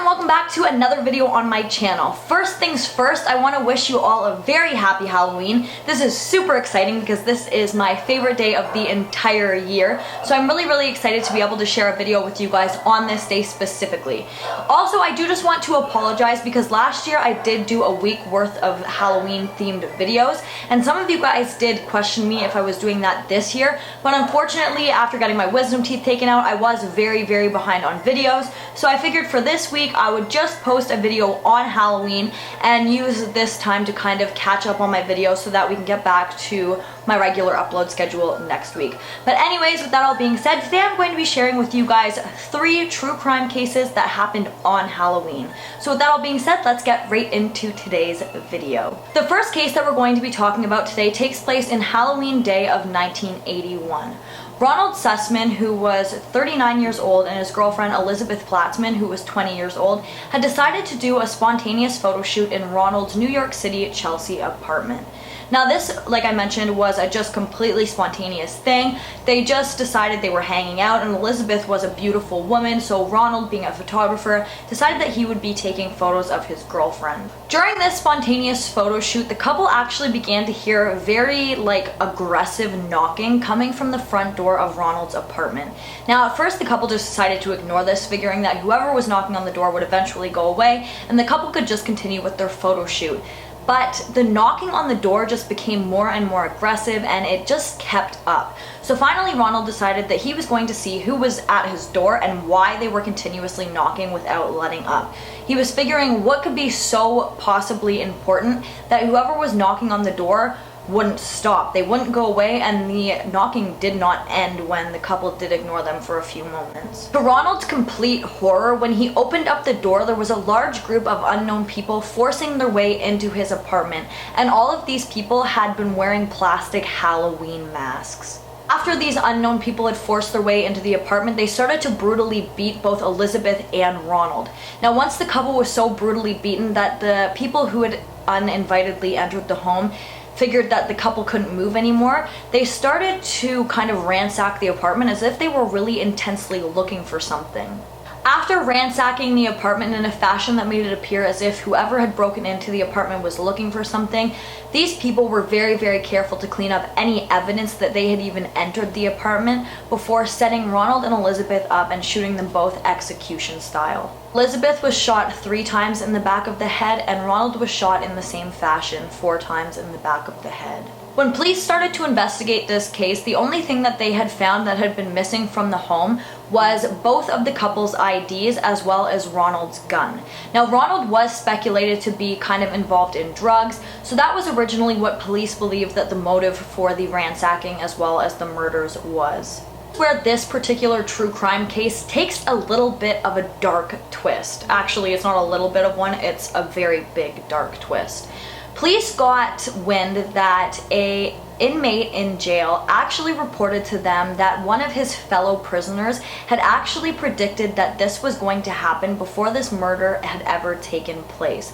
welcome back to another video on my channel. First things first, I want to wish you all a very happy Halloween. This is super exciting because this is my favorite day of the entire year. So I'm really excited to be able to share a video with you guys on this day specifically. Also, I do just want to apologize because last year I did do a week worth of Halloween themed videos, and some of you guys did question me if I was doing that this year, but unfortunately after getting my wisdom teeth taken out, I was very behind on videos. So I figured for this week I would just post a video on Halloween and use this time to kind of catch up on my videos so that we can get back to my regular upload schedule next week. But anyways, with that all being said, today I'm going to be sharing with you guys 3 true crime cases that happened on Halloween. So with that all being said, let's get right into today's video. The first case that we're going to be talking about today takes place in Halloween Day of 1981. Ronald Sussman, who was 39 years old, and his girlfriend Elizabeth Platzman, who was 20 years old, had decided to do a spontaneous photo shoot in Ronald's New York City Chelsea apartment. Now this, like I mentioned, was a just completely spontaneous thing. They just decided they were hanging out, and Elizabeth was a beautiful woman, so Ronald, being a photographer, decided that he would be taking photos of his girlfriend. During this spontaneous photo shoot, the couple actually began to hear very aggressive knocking coming from the front door of Ronald's apartment. Now at first the couple just decided to ignore this, figuring that whoever was knocking on the door would eventually go away and the couple could just continue with their photo shoot. But the knocking on the door just became more and more aggressive, and it just kept up. So finally Ronald decided that he was going to see who was at his door and why they were continuously knocking without letting up. He was figuring what could be so possibly important that whoever was knocking on the door wouldn't stop. They wouldn't go away, and the knocking did not end when the couple did ignore them for a few moments. To Ronald's complete horror, when he opened up the door, there was a large group of unknown people forcing their way into his apartment, and all of these people had been wearing plastic Halloween masks. After these unknown people had forced their way into the apartment, they started to brutally beat both Elizabeth and Ronald. Now once the couple was so brutally beaten that the people who had uninvitedly entered the home figured that the couple couldn't move anymore, they started to kind of ransack the apartment as if they were really intensely looking for something. After ransacking the apartment in a fashion that made it appear as if whoever had broken into the apartment was looking for something, these people were very careful to clean up any evidence that they had even entered the apartment before setting Ronald and Elizabeth up and shooting them both execution style. Elizabeth was shot 3 times in the back of the head, and Ronald was shot in the same fashion 4 times in the back of the head. When police started to investigate this case, the only thing that they had found that had been missing from the home was both of the couple's IDs as well as Ronald's gun. Now Ronald was speculated to be kind of involved in drugs, so that was originally what police believed that the motive for the ransacking as well as the murders was. Where this particular true crime case takes a little bit of a dark twist. Actually, it's not a little bit of one, it's a very big dark twist. Police got wind that an inmate in jail actually reported to them that one of his fellow prisoners had actually predicted that this was going to happen before this murder had ever taken place.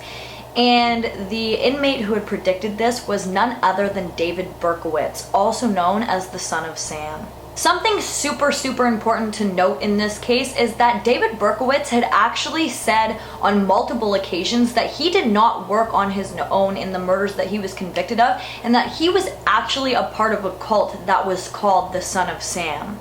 And the inmate who had predicted this was none other than David Berkowitz, also known as the Son of Sam. Something super important to note in this case is that David Berkowitz had actually said on multiple occasions that he did not work on his own in the murders that he was convicted of, and that he was actually a part of a cult that was called the Son of Sam.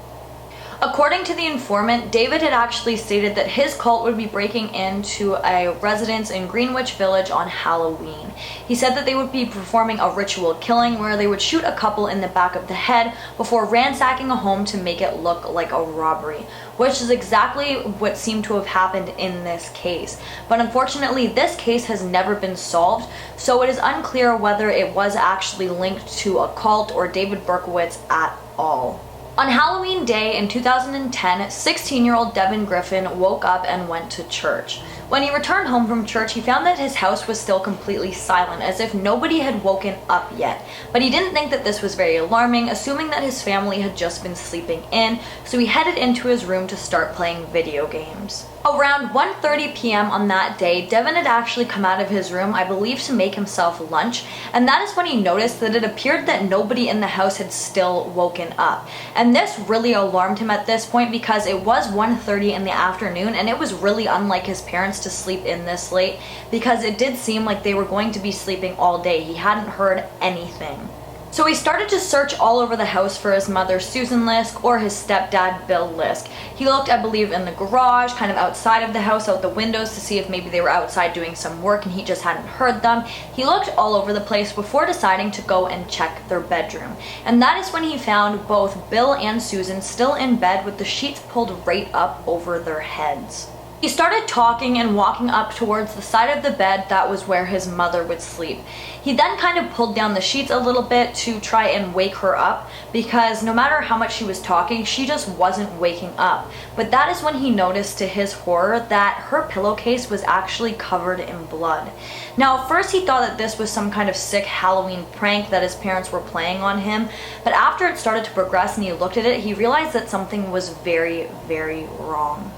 According to the informant, David had actually stated that his cult would be breaking into a residence in Greenwich Village on Halloween. He said that they would be performing a ritual killing where they would shoot a couple in the back of the head before ransacking a home to make it look like a robbery, which is exactly what seemed to have happened in this case. But unfortunately, this case has never been solved, so it is unclear whether it was actually linked to a cult or David Berkowitz at all. On Halloween Day in 2010, 16-year-old Devin Griffin woke up and went to church. When he returned home from church, he found that his house was still completely silent, as if nobody had woken up yet. But he didn't think that this was very alarming, assuming that his family had just been sleeping in, so he headed into his room to start playing video games. Around 1:30 p.m. on that day, Devin had actually come out of his room, I believe to make himself lunch, and that is when he noticed that it appeared that nobody in the house had still woken up. And this really alarmed him at this point because it was 1:30 in the afternoon and it was really unlike his parents to sleep in this late because it did seem like they were going to be sleeping all day. He hadn't heard anything. So he started to search all over the house for his mother Susan Lisk or his stepdad Bill Lisk. He looked, I believe, in the garage, kind of outside of the house, out the windows to see if maybe they were outside doing some work and he just hadn't heard them. He looked all over the place before deciding to go and check their bedroom. And that is when he found both Bill and Susan still in bed with the sheets pulled right up over their heads. He started talking and walking up towards the side of the bed that was where his mother would sleep. He then kind of pulled down the sheets a little bit to try and wake her up because no matter how much she was talking, she just wasn't waking up. But that is when he noticed to his horror that her pillowcase was actually covered in blood. Now at first he thought that this was some kind of sick Halloween prank that his parents were playing on him, but after it started to progress and he looked at it, he realized that something was very, very wrong.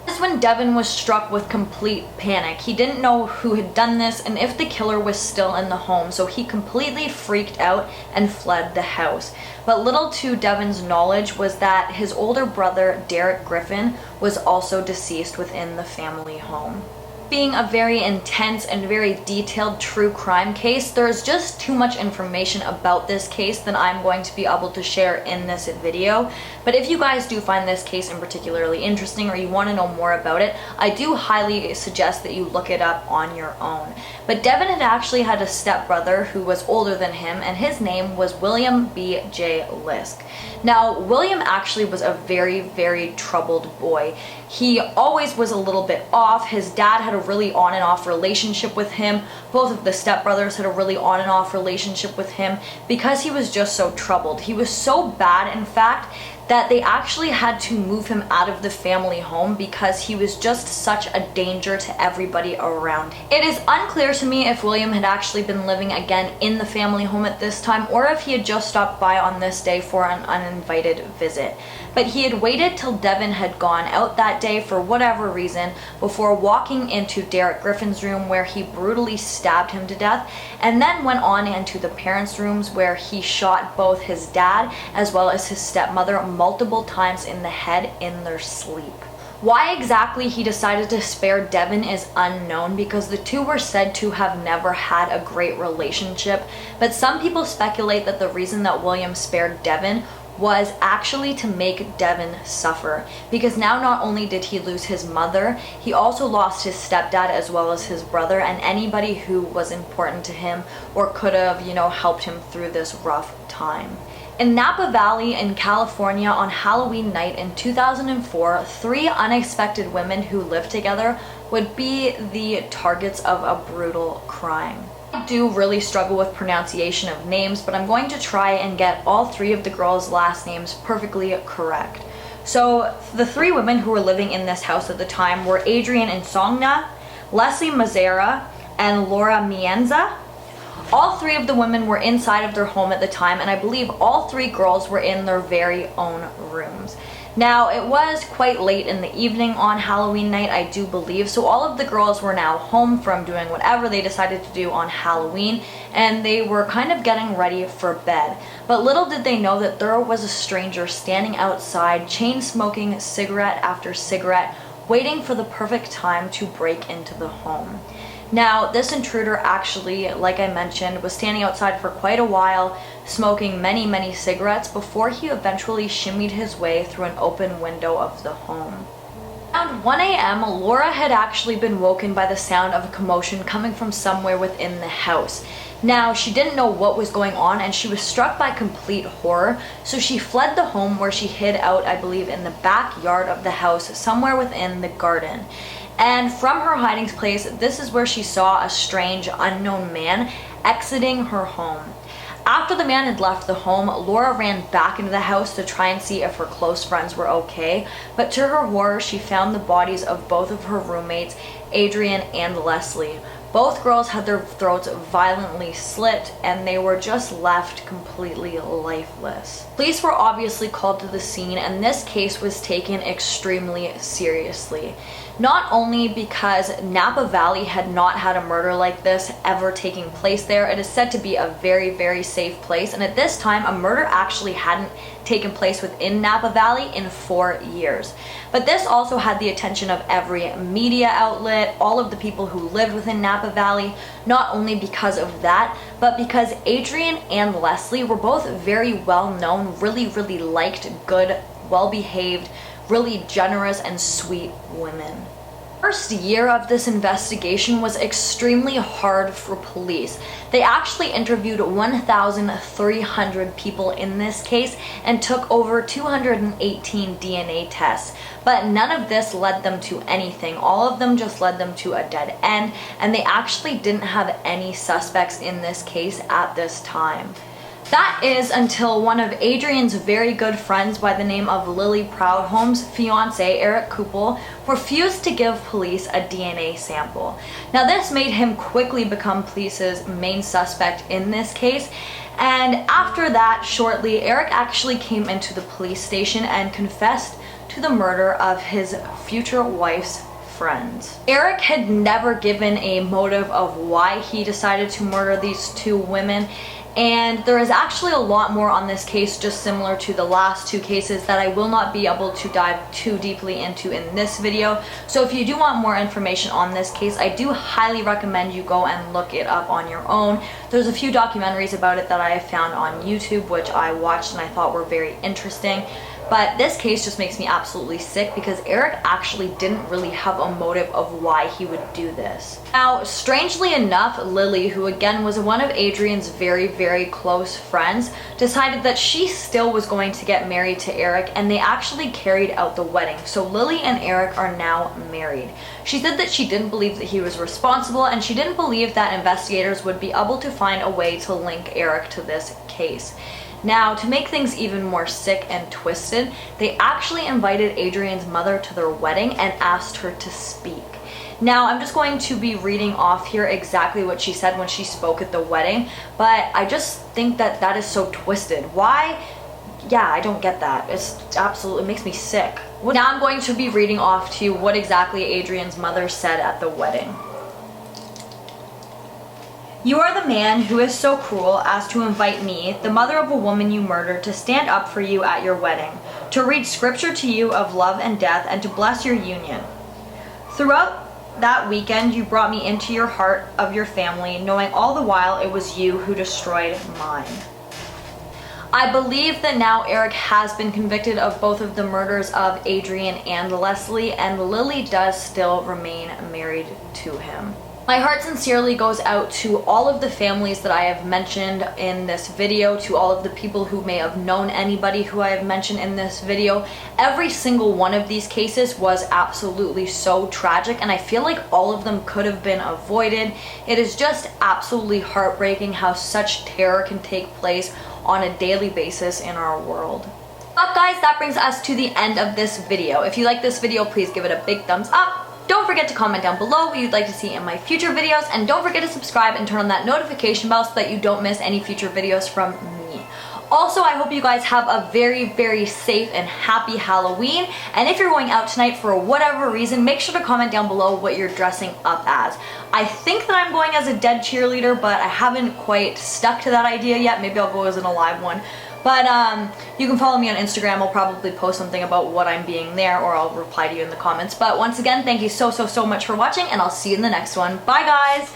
This is when Devin was struck with complete panic. He didn't know who had done this and if the killer was still in the home, so he completely freaked out and fled the house. But little to Devin's knowledge was that his older brother, Derek Griffin, was also deceased within the family home. Being a very intense and very detailed true crime case, there's just too much information about this case that I'm going to be able to share in this video. But if you guys do find this case in particularly interesting or you want to know more about it, I do highly suggest that you look it up on your own. But Devin had actually had a stepbrother who was older than him, and his name was William B.J. Lisk. Now, William actually was a very, very troubled boy. He always was a little bit off. His dad had a really on and off relationship with him. Both of the stepbrothers had a really on and off relationship with him because he was just so troubled. He was so bad, in fact, that they actually had to move him out of the family home because he was just such a danger to everybody around him. It is unclear to me if William had actually been living again in the family home at this time or if he had just stopped by on this day for an uninvited visit. But he had waited till Devin had gone out that day for whatever reason before walking into Derek Griffin's room where he brutally stabbed him to death, and then went on into the parents' rooms where he shot both his dad as well as his stepmother multiple times in the head in their sleep. Why exactly he decided to spare Devin is unknown because the two were said to have never had a great relationship, but some people speculate that the reason that William spared Devin was actually to make Devin suffer, because now not only did he lose his mother, he also lost his stepdad as well as his brother and anybody who was important to him or could have, helped him through this rough time. In Napa Valley in California on Halloween night in 2004, 3 unexpected women who lived together would be the targets of a brutal crime. I do really struggle with pronunciation of names, but I'm going to try and get all 3 of the girls' last names perfectly correct. So the 3 women who were living in this house at the time were Adrienne Insogna, Leslie Mazzara, and Laura Mienza. All 3 of the women were inside of their home at the time, and I believe all 3 girls were in their very own rooms. Now, it was quite late in the evening on Halloween night, I do believe, so all of the girls were now home from doing whatever they decided to do on Halloween, and they were kind of getting ready for bed. But little did they know that there was a stranger standing outside, chain-smoking cigarette after cigarette, waiting for the perfect time to break into the home. Now, this intruder actually, like I mentioned, was standing outside for quite a while, smoking many, many cigarettes before he eventually shimmied his way through an open window of the home. Around 1 a.m., Laura had actually been woken by the sound of a commotion coming from somewhere within the house. Now, she didn't know what was going on and she was struck by complete horror, so she fled the home where she hid out, I believe, in the backyard of the house, somewhere within the garden. And from her hiding place, this is where she saw a strange, unknown man exiting her home. After the man had left the home, Laura ran back into the house to try and see if her close friends were okay, but to her horror, she found the bodies of both of her roommates, Adrienne and Leslie. Both girls had their throats violently slit and they were just left completely lifeless. Police were obviously called to the scene and this case was taken extremely seriously. not only because Napa Valley had not had a murder like this ever taking place there. It is said to be a very, very safe place, and at this time a murder actually hadn't taken place within Napa Valley in 4 years. But this also had the attention of every media outlet, all of the people who lived within Napa Valley, not only because of that, but because Adrian and Leslie were both very well known, really, really liked, good, well-behaved, really generous and sweet women. First year of this investigation was extremely hard for police. They actually interviewed 1,300 people in this case and took over 218 DNA tests. But none of this led them to anything. All of them just led them to a dead end, and they actually didn't have any suspects in this case at this time. That is until one of Adrian's very good friends by the name of Lily Proudhome's fiance, Eric Kupel, refused to give police a DNA sample. Now this made him quickly become police's main suspect in this case, and after that, shortly, Eric actually came into the police station and confessed to the murder of his future wife's friends. Eric had never given a motive of why he decided to murder these two women, and there is actually a lot more on this case, just similar to the last two cases, that I will not be able to dive too deeply into in this video. So if you do want more information on this case, I do highly recommend you go and look it up on your own. There's a few documentaries about it that I have found on YouTube, which I watched and I thought were very interesting. But this case just makes me absolutely sick because Eric actually didn't really have a motive of why he would do this. Now, strangely enough, Lily, who again was one of Adrian's very, very close friends, decided that she still was going to get married to Eric, and they actually carried out the wedding. So Lily and Eric are now married. She said that she didn't believe that he was responsible, and she didn't believe that investigators would be able to find a way to link Eric to this case. Now, to make things even more sick and twisted, they actually invited Adrian's mother to their wedding and asked her to speak. Now, I'm just going to be reading off here exactly what she said when she spoke at the wedding, but I just think that that is so twisted. Why? Yeah, I don't get that. It makes me sick. Now I'm going to be reading off to you what exactly Adrian's mother said at the wedding. You are the man who is so cruel as to invite me, the mother of a woman you murdered, to stand up for you at your wedding, to read scripture to you of love and death, and to bless your union. Throughout that weekend, you brought me into your heart of your family, knowing all the while it was you who destroyed mine. I believe that now Eric has been convicted of both of the murders of Adrian and Leslie, and Lily does still remain married to him. My heart sincerely goes out to all of the families that I have mentioned in this video, to all of the people who may have known anybody who I have mentioned in this video. Every single one of these cases was absolutely so tragic, and I feel like all of them could have been avoided. It is just absolutely heartbreaking how such terror can take place on a daily basis in our world. But guys, that brings us to the end of this video. If you like this video, please give it a big thumbs up. Don't forget to comment down below what you'd like to see in my future videos, and don't forget to subscribe and turn on that notification bell so that you don't miss any future videos from me. Also, I hope you guys have a very, very safe and happy Halloween, and if you're going out tonight for whatever reason, make sure to comment down below what you're dressing up as. I think that I'm going as a dead cheerleader, but I haven't quite stuck to that idea yet. Maybe I'll go as an alive one. But you can follow me on Instagram. I'll probably post something about what I'm being there, or I'll reply to you in the comments. But once again, thank you so much for watching, and I'll see you in the next one. Bye guys!